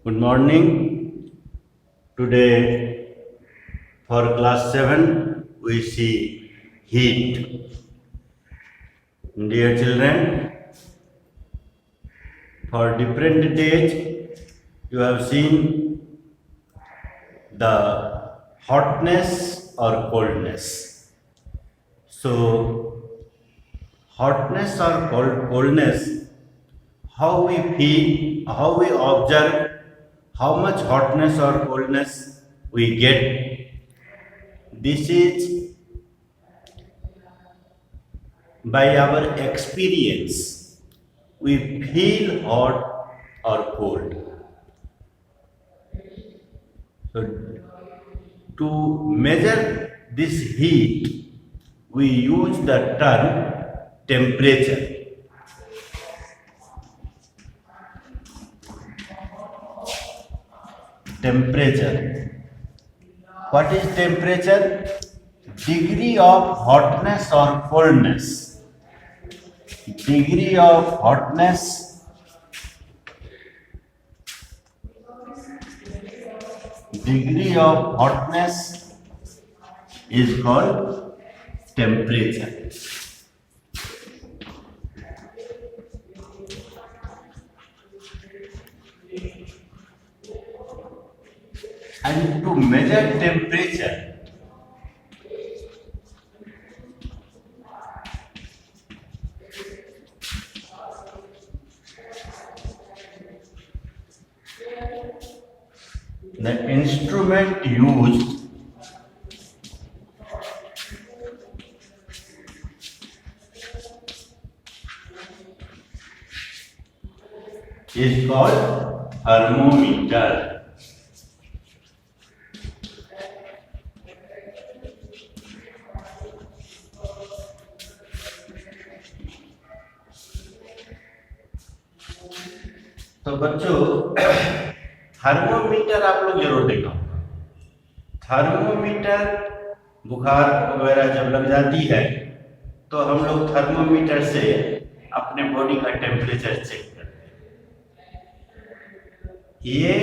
Good morning. Today for class 7 we see heat. Dear children, for different days you have seen the hotness or coldness. So hotness or coldness, how we feel, how we observe, how much hotness or coldness we get. This is by our experience. We feel hot or cold. So to measure this heat, we use the term temperature. Temperature. What is temperature? Degree of hotness or coldness. Degree of hotness, degree of hotness is called temperature. And to measure temperature, the instrument used is called thermometer. तो बच्चों, thermometer आप लोग जरूर देखा होगा। Thermometer बुखार वगैरह जब लग जाती है तो हम लोग थर्मोमीटर से अपने बॉडी का टेम्परेचर चेक करते हैं। ये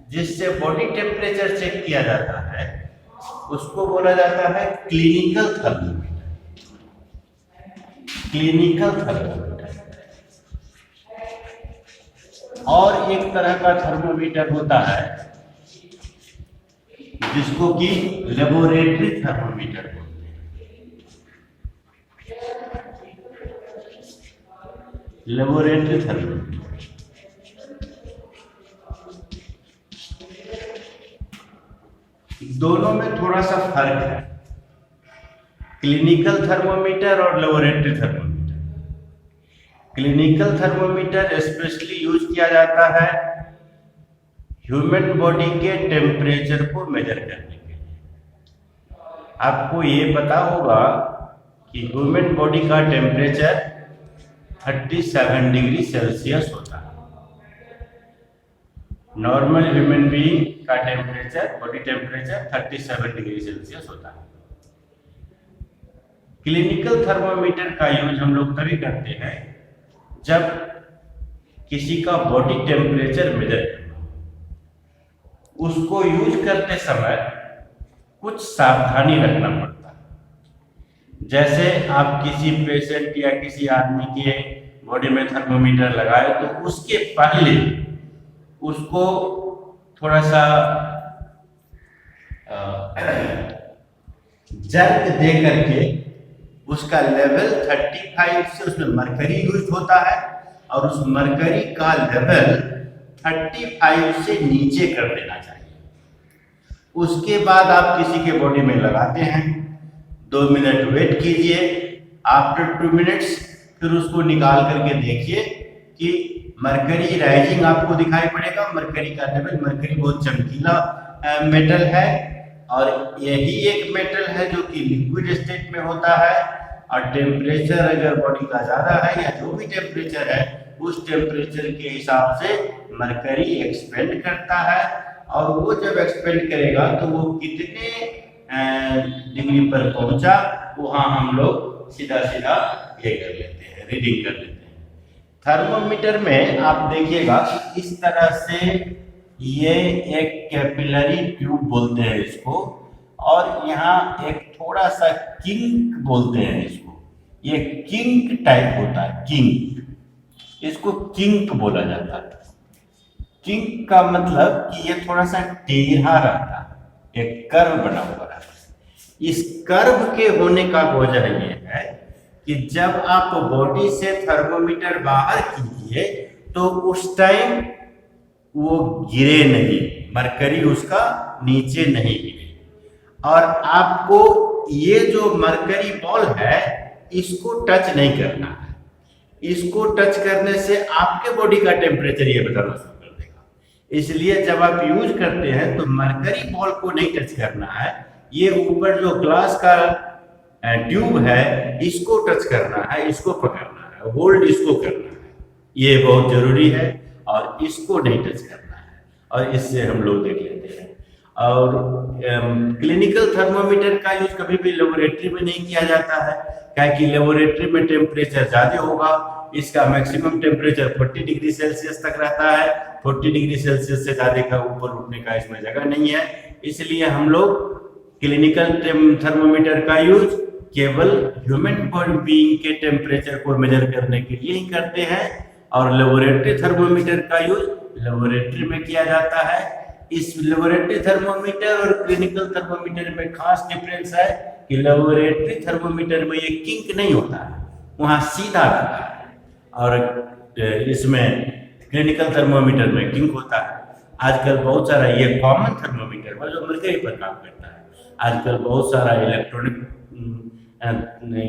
जिससे बॉडी टेम्परेचर चेक किया जाता है उसको बोला जाता है क्लिनिकल थर्मोमीटर। Clinical thermometer. और एक तरह का थर्मोमीटर होता है जिसको कि लेबोरेटरी थर्मोमीटर बोलते हैं। लेबोरेटरी थर्मोमीटर दोनों में थोड़ा सा फर्क है, क्लिनिकल थर्मोमीटर और laboratory thermometer. Clinical thermometer specially use किया जाता है ह्यूमन बॉडी के टेम्परेचर को मेजर करने के लिए। आपको ये पता होगा कि ह्यूमन बॉडी का टेम्परेचर 37 डिग्री सेल्सियस होता है। नॉर्मल ह्यूमन बीइंग का temperature, body temperature 37 degree Celsius होता है। क्लिनिकल थर्मोमीटर का यूज हम लोग तभी करते हैं जब किसी का बॉडी टेम्परेचर मेजर करना। उसको यूज करते समय कुछ सावधानी रखना पड़ता है। जैसे आप किसी पेशेंट या किसी आदमी के बॉडी में थर्मोमीटर लगाए तो उसके पहले उसको थोड़ा सा जर्क दे करके उसका लेवल 35 से, उसमें मरकरी यूज होता है और उस मरकरी का लेवल 35 से नीचे कर देना चाहिए। उसके बाद आप किसी के बॉडी में लगाते हैं, 2 मिनट वेट कीजिए, आफ्टर 2 मिनट्स फिर उसको निकाल करके देखिए कि मरकरी राइजिंग आपको दिखाई पड़ेगा। मरकरी का लेवल, मरकरी बहुत चमकीला मेटल है और यही एक मेटल है जो कि लिक्विड स्टेट में होता है। और टेम्परेचर अगर बॉडी का ज़्यादा है या जो भी टेम्परेचर है उस टेम्परेचर के हिसाब से मरकरी एक्सपेंड करता है। और वो जब एक्सपेंड करेगा तो वो कितने डिग्री पर पहुंचा वहाँ हम लोग सीधा सीधा ये कर लेते हैं, रीडिंग कर लेते हैं। थर्मोमीटर में आप देखिएगा कि इस तरह से ये एक कैपिलरी ट्यूब बोलते हैं इसको, और यहाँ एक थोड़ा सा किंक बोलते हैं इसको। ये किंक टाइप होता है, किंक, इसको किंक बोला जाता है। किंक का मतलब कि ये थोड़ा सा टेढ़ा रहता है, एक कर्व बना हुआ रहता है। इस कर्व के होने का वजह ये है कि जब आप बॉडी से थर्मोमीटर बाहर कीजिए तो उस टाइम वो गिरे नहीं, मरकरी उसका नीचे नहीं गिरे। और आपको ये जो मरकरी बॉल है इसको टच नहीं करना है। इसको टच करने से आपके बॉडी का टेम्परेचर ये बताना शुरू कर देगा। इसलिए जब आप यूज करते हैं तो मरकरी बॉल को नहीं टच करना है। ये ऊपर जो ग्लास का ट्यूब है इसको टच करना है, इसको पकड़ना है, होल्ड इसको करना है, ये बहुत जरूरी है। और इसको नहीं टच करना है, और इससे हम लोग देख लेते हैं। और क्लिनिकल थर्मोमीटर का यूज कभी भी लेबोरेटरी में नहीं किया जाता है, क्योंकि लेबोरेटरी में टेम्परेचर ज्यादा होगा। इसका मैक्सिमम टेम्परेचर 40 डिग्री सेल्सियस तक रहता है। 40 डिग्री सेल्सियस से ज्यादा का ऊपर उठने का इसमें जगह नहीं है। इसलिए हम लोग क्लिनिकल थर्मोमीटर का यूज केवल ह्यूमन बीइंग के टेम्परेचर को मेजर करने के लिए ही करते हैं। और लेबोरेटरी थर्मोमीटर का यूज लेबोरेटरी में किया जाता है। इस लेबोरेटरी थर्मोमीटर और क्लिनिकल थर्मोमीटर में खास डिफरेंस है कि लेबोरेटरी थर्मोमीटर में ये किंक नहीं होता है, वहाँ सीधा रहता है, और इसमें क्लिनिकल थर्मोमीटर में किंक होता है। आजकल बहुत सारा ये कॉमन थर्मोमीटर है जो मरकरी पर काम करता है। आजकल बहुत सारा इलेक्ट्रॉनिक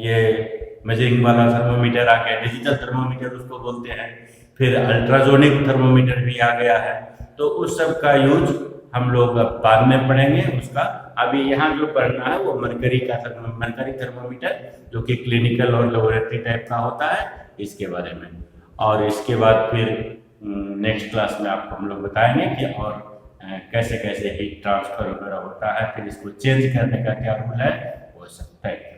ये मेजरिंग वाला थर्मोमीटर आ गया, डिजिटल थर्मोमीटर उसको बोलते हैं। फिर अल्ट्रासोनिक थर्मोमीटर भी आ गया है। तो उस सब का यूज हम लोग अब बाद में पढ़ेंगे उसका। अभी यहाँ जो पढ़ना है वो मरकरी थर्मोमीटर जो कि क्लिनिकल और लेबोरेटरी टाइप का होता है, इसके बारे में। और इसके बाद फिर नेक्स्ट क्लास में आपको हम लोग बताएंगे कि और कैसे कैसे हीट ट्रांसफर वगैरह होता है, फिर इसको चेंज करने का क्या रूल है वो सब। Thank you.